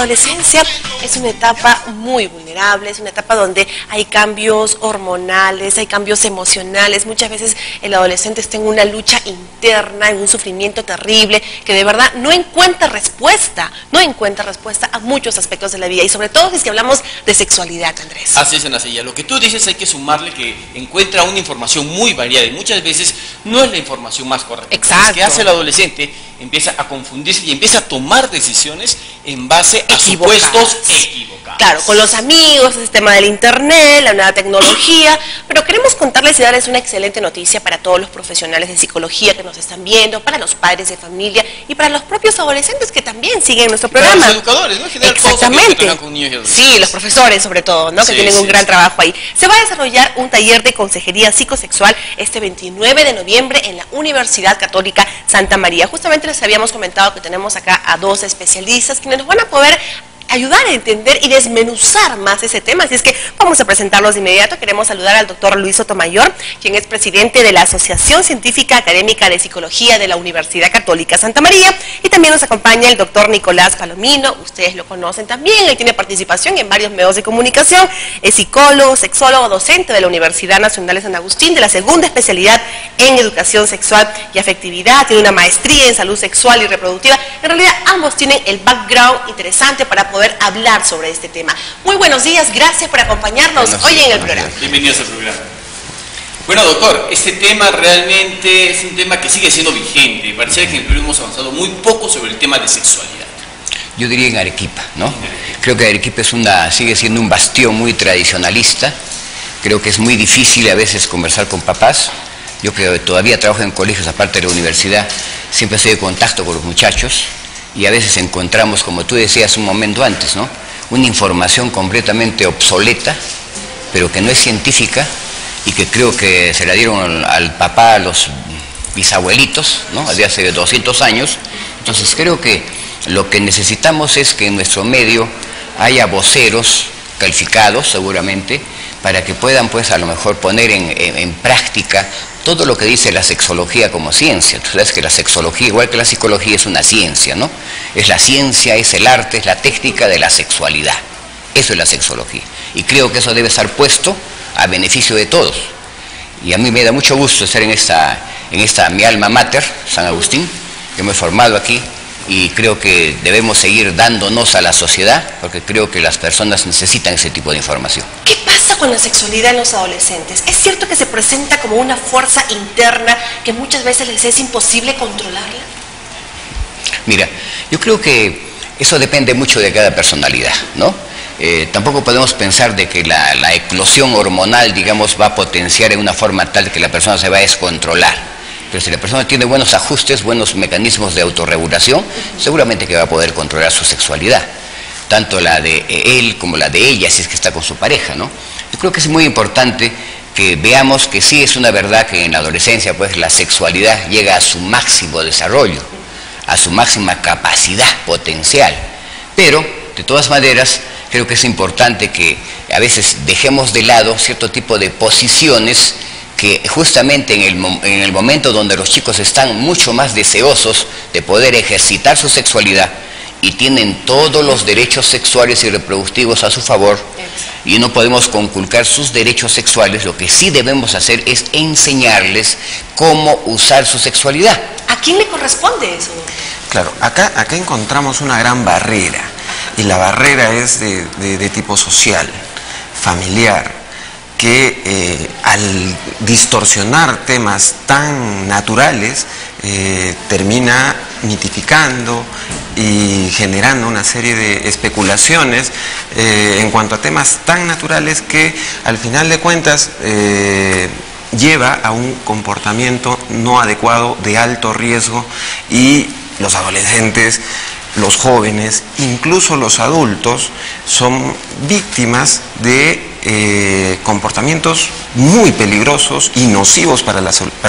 adolescencia es una etapa muy vulnerable, es una etapa donde hay cambios hormonales, hay cambios emocionales. Muchas veces el adolescente está en una lucha interna, en un sufrimiento terrible, que de verdad no encuentra respuesta a muchos aspectos de la vida, y sobre todo si es que hablamos de sexualidad, Andrés. Así es, Ana Celia. Lo que tú dices hay que sumarle que encuentra una información muy variada y muchas veces no es la información más correcta. Exacto. ¿Qué hace el adolescente? Empieza a confundirse y empieza a tomar decisiones en base a supuestos equivocados. Claro, con los amigos, el tema del internet, la nueva tecnología, pero queremos contarles y darles una excelente noticia para todos los profesionales de psicología que nos están viendo, para los padres de familia y para los propios adolescentes que también siguen nuestro programa. Para los educadores, ¿no? En general, exactamente. Todos con niños y adolescentes. Sí, los profesores sobre todo, ¿no? Que tienen un gran trabajo ahí. Se va a desarrollar un taller de consejería psicosexual este 29 de noviembre en la Universidad Católica Santa María. Justamente les habíamos comentado que tenemos acá a dos especialistas quienes nos van a poder ayudar a entender y desmenuzar más ese tema. Así es que vamos a presentarlos de inmediato. Queremos saludar al doctor Luis Sotomayor, quien es presidente de la Asociación Científica Académica de Psicología de la Universidad Católica Santa María, y también nos acompaña el doctor Nicolás Palomino. Ustedes lo conocen también, él tiene participación en varios medios de comunicación, es psicólogo, sexólogo, docente de la Universidad Nacional de San Agustín, de la segunda especialidad en educación sexual y afectividad, tiene una maestría en salud sexual y reproductiva. En realidad ambos tienen el background interesante para poder hablar sobre este tema. Muy buenos días, gracias por acompañarnos hoy en el programa. Bienvenidos al programa. Bueno, doctor, este tema realmente es un tema que sigue siendo vigente. Parece que en el Perú hemos avanzado muy poco sobre el tema de sexualidad. Yo diría en Arequipa, ¿no? Creo que Arequipa sigue siendo un bastión muy tradicionalista. Creo que es muy difícil a veces conversar con papás. Yo que todavía trabajo en colegios, aparte de la universidad, siempre estoy en contacto con los muchachos. Y a veces encontramos, como tú decías un momento antes, ¿no?, una información completamente obsoleta, pero que no es científica y que creo que se la dieron al papá, a los bisabuelitos, ¿no?, de hace 200 años. Entonces creo que lo que necesitamos es que en nuestro medio haya voceros calificados, seguramente, para que puedan, pues, a lo mejor poner en práctica todo lo que dice la sexología como ciencia. Tú sabes que la sexología, igual que la psicología, es una ciencia, ¿no? Es la ciencia, es el arte, es la técnica de la sexualidad. Eso es la sexología. Y creo que eso debe estar puesto a beneficio de todos. Y a mí me da mucho gusto estar en esta mi alma mater, San Agustín, que me he formado aquí, y creo que debemos seguir dándonos a la sociedad, porque creo que las personas necesitan ese tipo de información. ¿Qué pasa con la sexualidad en los adolescentes? ¿Es cierto que se presenta como una fuerza interna que muchas veces les es imposible controlarla? Mira, yo creo que eso depende mucho de cada personalidad, ¿no? Tampoco podemos pensar de que la eclosión hormonal, digamos, va a potenciar en una forma tal que la persona se va a descontrolar. Pero si la persona tiene buenos ajustes, buenos mecanismos de autorregulación, seguramente que va a poder controlar su sexualidad, tanto la de él como la de ella, si es que está con su pareja, ¿no? Yo creo que es muy importante que veamos que sí es una verdad que en la adolescencia, pues, la sexualidad llega a su máximo desarrollo, a su máxima capacidad potencial. Pero, de todas maneras, creo que es importante que a veces dejemos de lado cierto tipo de posiciones que justamente en el momento donde los chicos están mucho más deseosos de poder ejercitar su sexualidad y tienen todos los derechos sexuales y reproductivos a su favor, y no podemos conculcar sus derechos sexuales, lo que sí debemos hacer es enseñarles cómo usar su sexualidad. ¿A quién le corresponde eso? Claro, acá encontramos una gran barrera, y la barrera es de tipo social, familiar, que al distorsionar temas tan naturales termina mitificando y generando una serie de especulaciones en cuanto a temas tan naturales que al final de cuentas lleva a un comportamiento no adecuado, de alto riesgo, y los adolescentes, los jóvenes, incluso los adultos, son víctimas de comportamientos muy peligrosos y nocivos para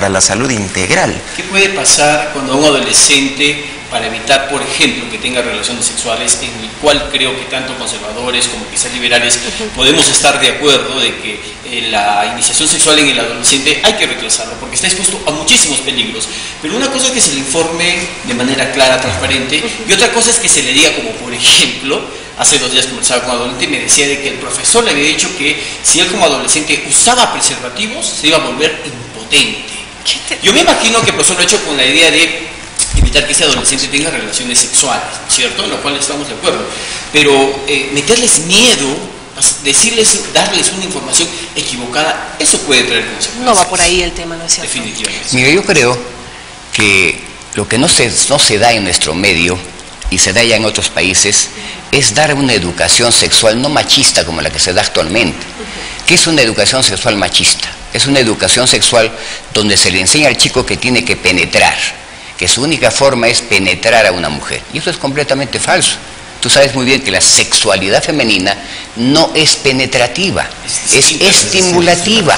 la salud integral. ¿Qué puede pasar cuando a un adolescente, para evitar, por ejemplo, que tenga relaciones sexuales, en el cual creo que tanto conservadores como quizás liberales podemos estar de acuerdo de que la iniciación sexual en el adolescente hay que retrasarlo porque está expuesto a muchísimos peligros? Pero una cosa es que se le informe de manera clara, transparente, y otra cosa es que se le diga, como por ejemplo, hace 2 días conversaba con un adolescente y me decía de que el profesor le había dicho que si él como adolescente usaba preservativos, se iba a volver impotente. Yo me imagino que el profesor lo ha hecho con la idea de evitar que ese adolescente tenga relaciones sexuales, ¿cierto? En lo cual estamos de acuerdo. Pero meterles miedo, darles una información equivocada, eso puede traer consecuencias. No va por ahí el tema, ¿no es cierto? Definitivamente. Mira, yo creo que lo que no se da en nuestro medio y se da ya en otros países es dar una educación sexual no machista como la que se da actualmente. ¿Qué es una educación sexual machista? Es una educación sexual donde se le enseña al chico que tiene que penetrar, que su única forma es penetrar a una mujer. Y eso es completamente falso. Tú sabes muy bien que la sexualidad femenina no es penetrativa, es estimulativa.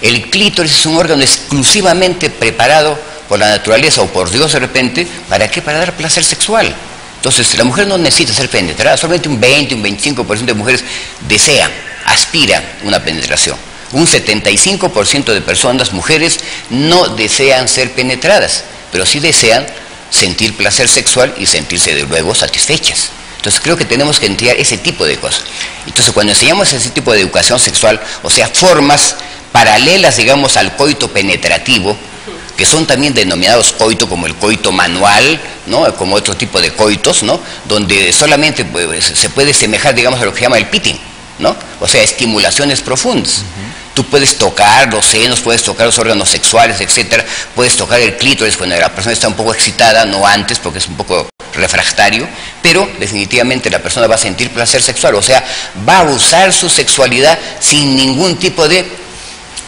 El clítoris es un órgano exclusivamente preparado por la naturaleza o por Dios de repente, ¿para qué? Para dar placer sexual. Entonces, la mujer no necesita ser penetrada, solamente un 20, un 25% de mujeres desean, aspiran una penetración. Un 75% de personas, mujeres, no desean ser penetradas, pero sí desean sentir placer sexual y sentirse de luego satisfechas. Entonces creo que tenemos que entender ese tipo de cosas. Entonces cuando enseñamos ese tipo de educación sexual, o sea, formas paralelas, digamos, al coito penetrativo, que son también denominados coito como el coito manual, ¿no? Como otro tipo de coitos, ¿no? Donde solamente se puede semejar, digamos, a lo que se llama el pitting, ¿no? O sea, estimulaciones profundas. Tú puedes tocar los senos, puedes tocar los órganos sexuales, etcétera, puedes tocar el clítoris cuando la persona está un poco excitada, no antes, porque es un poco refractario, pero definitivamente la persona va a sentir placer sexual, o sea, va a usar su sexualidad sin ningún tipo de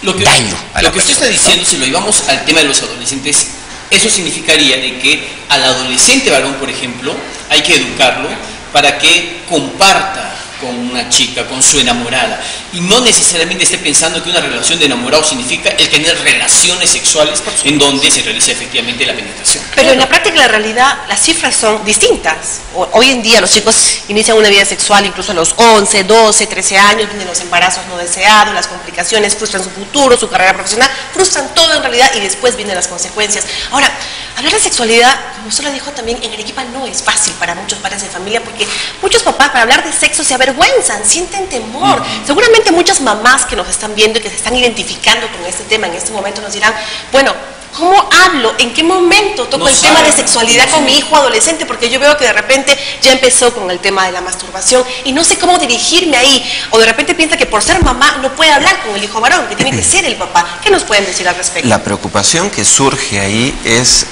daño a la Lo que usted está diciendo, si lo llevamos al tema de los adolescentes, eso significaría de que al adolescente varón, por ejemplo, hay que educarlo para que comparta con una chica, con su enamorada, y no necesariamente esté pensando que una relación de enamorado significa el tener relaciones sexuales en donde se realiza efectivamente la penetración. Pero en la práctica, la realidad, las cifras son distintas. Hoy en día los chicos inician una vida sexual incluso a los 11, 12, 13 años, vienen los embarazos no deseados, las complicaciones, frustran su futuro, su carrera profesional, frustran todo en realidad y después vienen las consecuencias. Ahora, hablar de sexualidad, como usted lo dijo también, en Arequipa no es fácil para muchos padres de familia porque muchos papás para hablar de sexo se avergüenzan, sienten temor. Seguramente muchas mamás que nos están viendo y que se están identificando con este tema en este momento nos dirán, bueno, ¿cómo hablo? ¿En qué momento toco el tema de sexualidad con mi hijo adolescente? Porque yo veo que de repente ya empezó con el tema de la masturbación y no sé cómo dirigirme ahí. O de repente piensa que por ser mamá no puede hablar con el hijo varón, que tiene que ser el papá. ¿Qué nos pueden decir al respecto? La preocupación que surge ahí es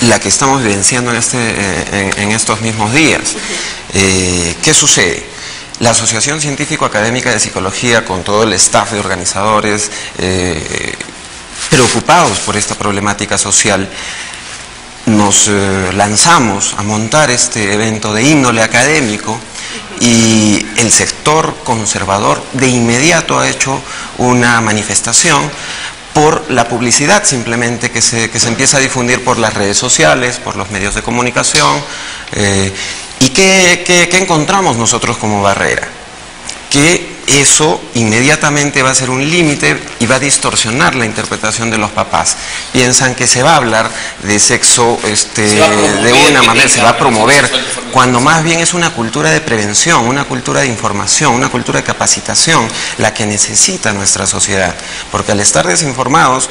la que estamos vivenciando en estos mismos días. ¿Qué sucede? La Asociación Científico-Académica de Psicología, con todo el staff de organizadores preocupados por esta problemática social, nos lanzamos a montar este evento de índole académico y el sector conservador de inmediato ha hecho una manifestación por la publicidad simplemente que se empieza a difundir por las redes sociales, por los medios de comunicación. ¿Y qué encontramos nosotros como barrera? Que eso inmediatamente va a ser un límite y va a distorsionar la interpretación de los papás. Piensan que se va a hablar de sexo de una manera, se va a promover, cuando más bien es una cultura de prevención, una cultura de información, una cultura de capacitación, la que necesita nuestra sociedad. Porque al estar desinformados,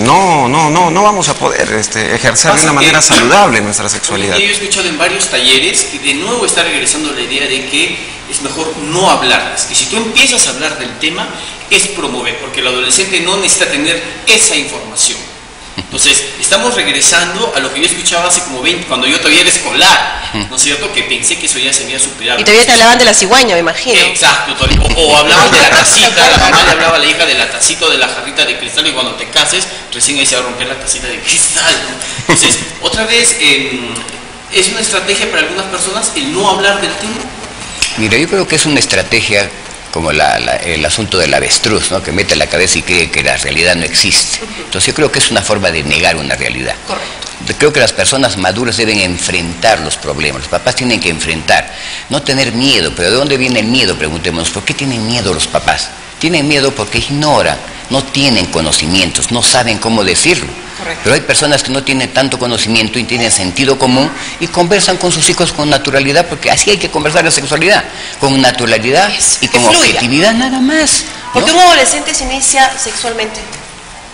no vamos a poder ejercer de una manera saludable nuestra sexualidad. Yo he escuchado en varios talleres que de nuevo está regresando la idea de que es mejor no hablarlas, que si tú empiezas a hablar del tema es promover, porque el adolescente no necesita tener esa información. Entonces estamos regresando a lo que yo escuchaba hace como 20, cuando yo todavía era escolar, ¿no es cierto? Que pensé que eso ya se había superado. Y todavía te hablaban de la cigüeña, me imagino. Exacto, o hablaban de la tacita, la mamá le hablaba a la hija de la tacita o de la jarrita de cristal, y cuando te cases recién ahí se va a romper la tacita de cristal, ¿no? Entonces otra vez es una estrategia para algunas personas el no hablar del tema. Mira, yo creo que es una estrategia como el asunto del avestruz, ¿no? Que mete la cabeza y cree que la realidad no existe. Entonces yo creo que es una forma de negar una realidad. Correcto. Creo que las personas maduras deben enfrentar los problemas, los papás tienen que enfrentar, no tener miedo. Pero ¿de dónde viene el miedo? Preguntémonos, ¿por qué tienen miedo los papás? Tienen miedo porque ignoran, no tienen conocimientos, no saben cómo decirlo. Correcto. Pero hay personas que no tienen tanto conocimiento y tienen sentido común y conversan con sus hijos con naturalidad, porque así hay que conversar la sexualidad, con naturalidad y con objetividad nada más, ¿no? ¿Por qué un adolescente se inicia sexualmente?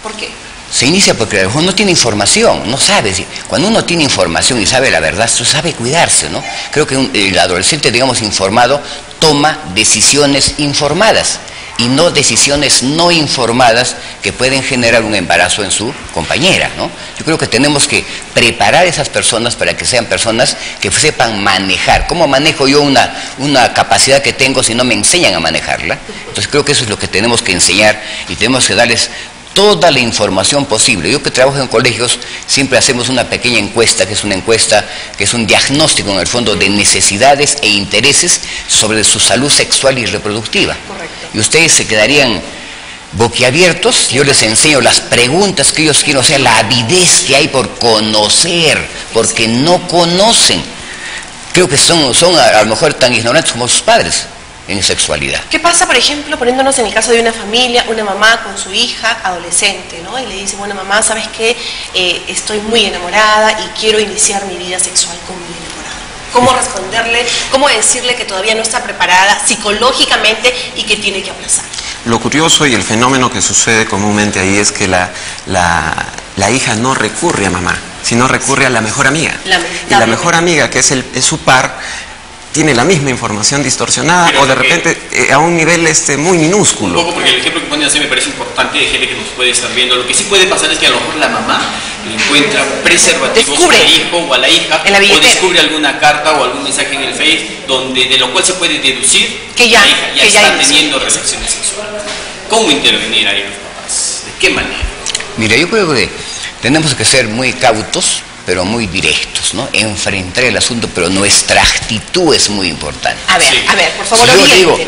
¿Por qué? Se inicia porque a lo mejor no tiene información, no sabe. Cuando uno tiene información y sabe la verdad, sabe cuidarse, ¿no? Creo que el adolescente, digamos, informado, toma decisiones informadas y no decisiones no informadas que pueden generar un embarazo en su compañera, ¿no? Yo creo que tenemos que preparar a esas personas para que sean personas que sepan manejar. ¿Cómo manejo yo una capacidad que tengo si no me enseñan a manejarla? Entonces creo que eso es lo que tenemos que enseñar y tenemos que darles toda la información posible. Yo que trabajo en colegios siempre hacemos una pequeña encuesta, que es una encuesta, que es un diagnóstico en el fondo de necesidades e intereses sobre su salud sexual y reproductiva. Correcto. Y ustedes se quedarían boquiabiertos. Yo les enseño las preguntas que ellos quieren, o sea, la avidez que hay por conocer, porque no conocen. Creo que son a lo mejor tan ignorantes como sus padres en sexualidad. ¿Qué pasa, por ejemplo, poniéndonos en el caso de una familia, una mamá con su hija adolescente, ¿no? Y le dice, bueno, mamá, ¿sabes qué? Estoy muy enamorada y quiero iniciar mi vida sexual con mi enamorado. ¿Cómo responderle? ¿Cómo decirle que todavía no está preparada psicológicamente y que tiene que aplazar? Lo curioso y el fenómeno que sucede comúnmente ahí es que la hija no recurre a mamá, sino recurre a la mejor amiga. Y la mejor amiga, que es su par, tiene la misma información distorsionada, pero o de repente a un nivel muy minúsculo. Un poco porque el ejemplo que ponen así me parece importante, de gente que nos puede estar viendo. Lo que sí puede pasar es que a lo mejor la mamá encuentra preservativos al hijo o a la hija, o descubre alguna carta o algún mensaje en el Face de lo cual se puede deducir que la hija ya está teniendo relaciones sexuales. ¿Cómo intervenir ahí los papás? ¿De qué manera? Mira, yo creo que tenemos que ser muy cautos, pero muy directos, ¿no? Enfrentar el asunto, pero nuestra actitud es muy importante. A ver, por favor, si yo digo,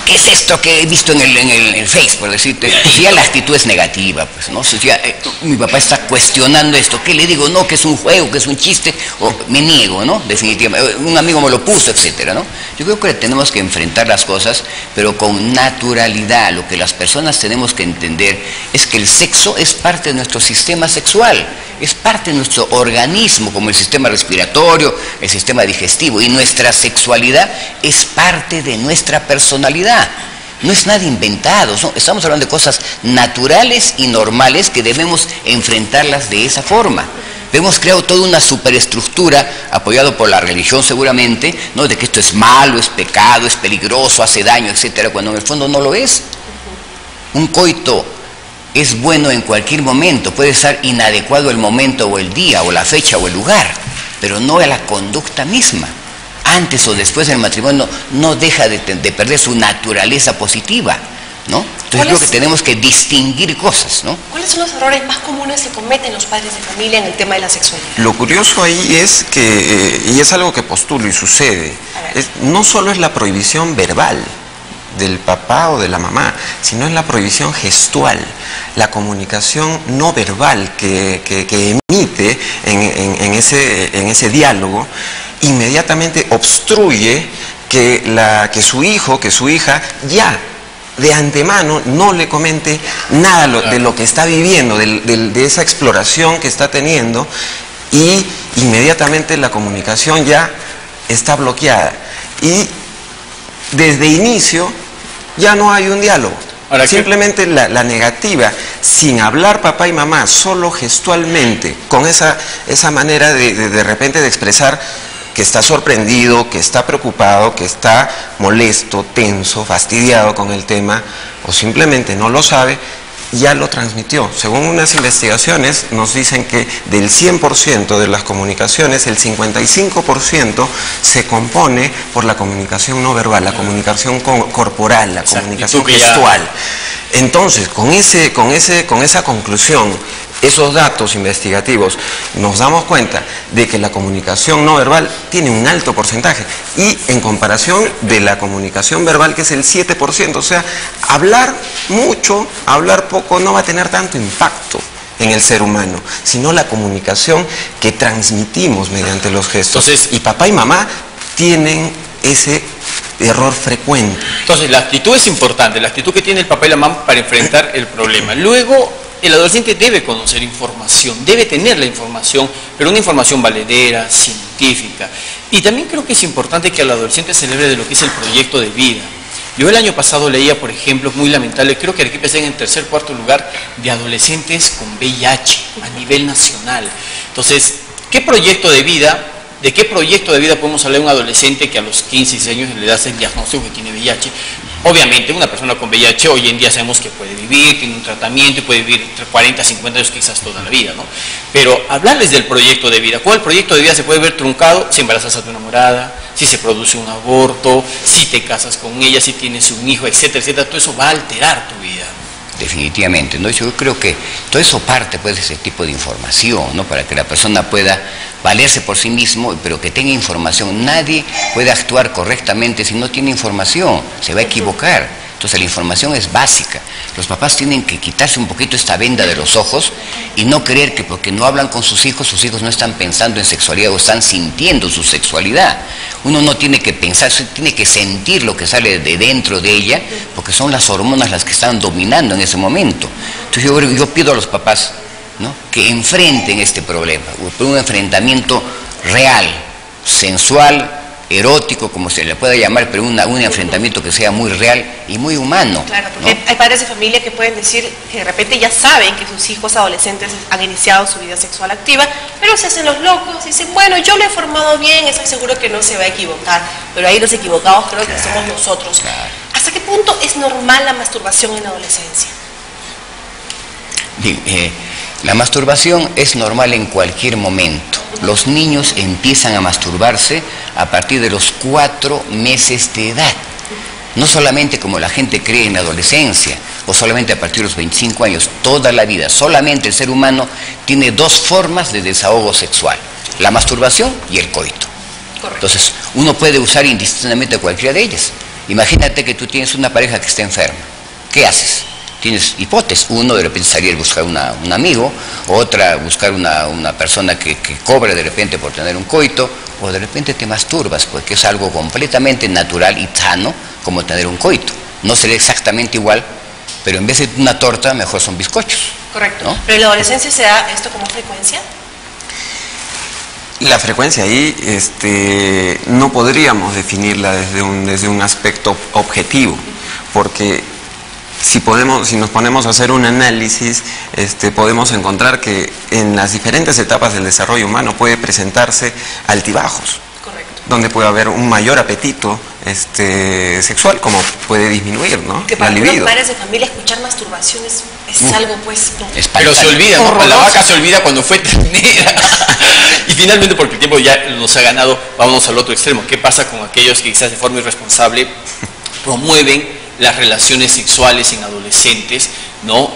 ¿qué es esto que he visto en el Face, por decirte? Pues ya la actitud es negativa, pues, ¿no? Si ya, mi papá está cuestionando esto, ¿qué le digo? No, que es un juego, que es un chiste, o me niego, ¿no? Definitivamente, un amigo me lo puso, etcétera, ¿no? Yo creo que tenemos que enfrentar las cosas, pero con naturalidad. Lo que las personas tenemos que entender es que el sexo es parte de nuestro sistema sexual, es parte de nuestro organismo, como el sistema respiratorio, el sistema digestivo, y nuestra sexualidad es parte de nuestra personalidad. No es nada inventado, ¿no? Estamos hablando de cosas naturales y normales que debemos enfrentarlas de esa forma. Hemos creado toda una superestructura, apoyado por la religión seguramente, ¿no? De que esto es malo, es pecado, es peligroso, hace daño, etcétera, cuando en el fondo no lo es. Un coito es bueno en cualquier momento, puede estar inadecuado el momento o el día o la fecha o el lugar, pero no a la conducta misma. Antes o después del matrimonio no deja de perder su naturaleza positiva, ¿no? Entonces creo que tenemos que distinguir cosas, ¿no? ¿Cuáles son los errores más comunes que cometen los padres de familia en el tema de la sexualidad? Lo curioso ahí es que, y es algo que postulo y sucede, no solo es la prohibición verbal del papá o de la mamá, sino es la prohibición gestual, la comunicación no verbal que emite en ese diálogo, inmediatamente obstruye que su hijo, que su hija ya de antemano no le comente nada de lo que está viviendo, de esa exploración que está teniendo, y inmediatamente la comunicación ya está bloqueada. Y desde inicio ya no hay un diálogo. Ahora, simplemente la negativa, sin hablar papá y mamá, solo gestualmente, con esa manera de repente de expresar que está sorprendido, que está preocupado, que está molesto, tenso, fastidiado con el tema, o simplemente no lo sabe, ya lo transmitió. Según unas investigaciones nos dicen que del 100% de las comunicaciones, el 55% se compone por la comunicación no verbal, la comunicación corporal, la comunicación gestual. Entonces, con esa conclusión, esos datos investigativos, nos damos cuenta de que la comunicación no verbal tiene un alto porcentaje, y en comparación de la comunicación verbal, que es el 7%, o sea, hablar mucho, hablar poco no va a tener tanto impacto en el ser humano, sino la comunicación que transmitimos mediante los gestos. Entonces, y papá y mamá tienen ese error frecuente. Entonces, la actitud es importante, la actitud que tiene el papá y la mamá para enfrentar el problema. Luego, el adolescente debe conocer información, debe tener la información, pero una información valedera, científica. Y también creo que es importante que el adolescente se celebre de lo que es el proyecto de vida. Yo el año pasado leía, por ejemplo, muy lamentable, creo que Arequipa está en el tercer, cuarto lugar de adolescentes con VIH a nivel nacional. Entonces, ¿qué proyecto de vida? ¿De qué proyecto de vida podemos hablar de un adolescente que a los 15, 16 años le das el diagnóstico que tiene VIH? Obviamente, una persona con VIH hoy en día sabemos que puede vivir, tiene un tratamiento y puede vivir entre 40 y 50 años, quizás toda la vida, ¿no? Pero hablarles del proyecto de vida, ¿cuál proyecto de vida se puede ver truncado? Si embarazas a tu enamorada, si se produce un aborto, si te casas con ella, si tienes un hijo, etcétera, etcétera. Todo eso va a alterar tu vida. Definitivamente, ¿no? Yo creo que todo eso parte pues de ese tipo de información, ¿no? Para que la persona pueda valerse por sí mismo, pero que tenga información. Nadie puede actuar correctamente si no tiene información, se va a equivocar. Entonces la información es básica. Los papás tienen que quitarse un poquito esta venda de los ojos y no creer que porque no hablan con sus hijos no están pensando en sexualidad o están sintiendo su sexualidad. Uno no tiene que pensar, tiene que sentir lo que sale de dentro de ella, porque son las hormonas las que están dominando en ese momento. Entonces yo pido a los papás, ¿no?, que enfrenten este problema, un enfrentamiento real, sensual, erótico, como se le pueda llamar, pero un enfrentamiento que sea muy real y muy humano. Claro, porque ¿no? Hay padres de familia que pueden decir que de repente ya saben que sus hijos adolescentes han iniciado su vida sexual activa, pero se hacen los locos y dicen, bueno, yo lo he formado bien, estoy seguro que no se va a equivocar, pero ahí los equivocados creo que somos nosotros. Claro. ¿Hasta qué punto es normal la masturbación en la adolescencia? Bien, la masturbación es normal en cualquier momento. Los niños empiezan a masturbarse a partir de los 4 meses de edad. No solamente como la gente cree en la adolescencia, o solamente a partir de los 25 años, toda la vida. Solamente el ser humano tiene 2 formas de desahogo sexual: la masturbación y el coito. Correcto. Entonces, uno puede usar indistintamente cualquiera de ellas. Imagínate que tú tienes una pareja que está enferma. ¿Qué haces? Tienes hipótesis. Uno de repente salir a buscar un amigo, otra buscar una persona que cobre de repente por tener un coito, o de repente te masturbas, porque es algo completamente natural y sano como tener un coito. No será exactamente igual, pero en vez de una torta, mejor son bizcochos. Correcto. ¿No? ¿Pero en la adolescencia se da esto como frecuencia? La frecuencia ahí no podríamos definirla desde un aspecto objetivo, porque si nos ponemos a hacer un análisis, podemos encontrar que en las diferentes etapas del desarrollo humano puede presentarse altibajos. Correcto. Donde puede haber un mayor apetito sexual, como puede disminuir, ¿no? Que para los padres de familia escuchar masturbación es algo, pues, no. Pero se olvida, ¿no? La vaca se olvida cuando fue ternera. Y finalmente, porque el tiempo ya nos ha ganado, vámonos al otro extremo. ¿Qué pasa con aquellos que quizás de forma irresponsable promueven las relaciones sexuales en adolescentes, ¿no?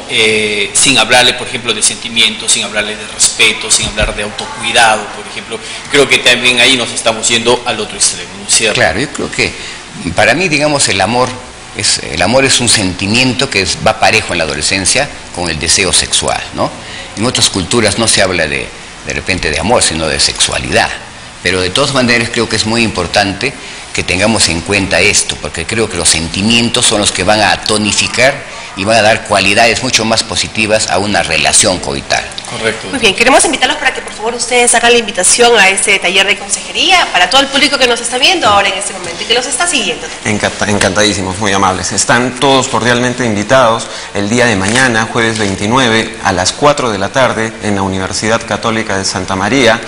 Sin hablarle, por ejemplo, de sentimientos, sin hablarle de respeto, sin hablar de autocuidado, por ejemplo? Creo que también ahí nos estamos yendo al otro extremo, ¿no es cierto? Claro, yo creo que para mí, digamos, el amor es un sentimiento que va parejo en la adolescencia con el deseo sexual, ¿no? En otras culturas no se habla de repente de amor, sino de sexualidad. Pero de todas maneras creo que es muy importante que tengamos en cuenta esto, porque creo que los sentimientos son los que van a tonificar y van a dar cualidades mucho más positivas a una relación coital. Correcto. Muy bien, queremos invitarlos para que por favor ustedes hagan la invitación a este taller de consejería para todo el público que nos está viendo ahora en este momento y que los está siguiendo. Encantadísimos, muy amables. Están todos cordialmente invitados el día de mañana, jueves 29, a las 4 de la tarde en la Universidad Católica de Santa María.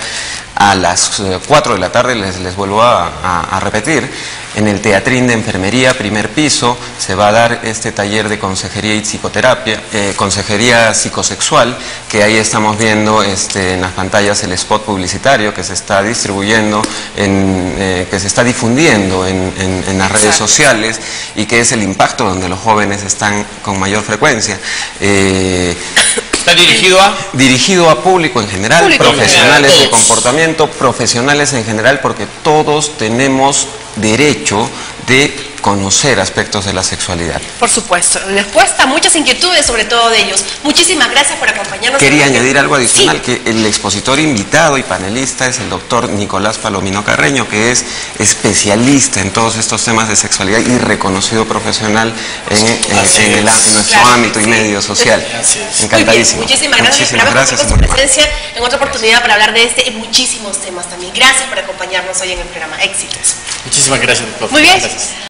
A las 4 de la tarde, les vuelvo a repetir, en el Teatrín de Enfermería, primer piso, se va a dar este taller de consejería y psicoterapia, consejería psicosexual, que ahí estamos viendo en las pantallas el spot publicitario que se está distribuyendo, que se está difundiendo en las redes sociales, y que es el impacto donde los jóvenes están con mayor frecuencia. ¿Está dirigido a público en general, profesionales de comportamiento, profesionales en general, porque todos tenemos derecho de conocer aspectos de la sexualidad. Por supuesto, les cuesta muchas inquietudes, sobre todo de ellos. Muchísimas gracias por acompañarnos. Quería añadir algo adicional, sí, que el expositor invitado y panelista es el doctor Nicolás Palomino Carreño, que es especialista en todos estos temas de sexualidad y reconocido profesional en nuestro ámbito y medio social. Encantadísimo. Muchísimas gracias. Esperamos por su presencia en otra oportunidad para hablar de este y muchísimos temas también. Gracias por acompañarnos hoy en el programa. Éxitos. Muchísimas gracias, doctor. Muy bien. Gracias.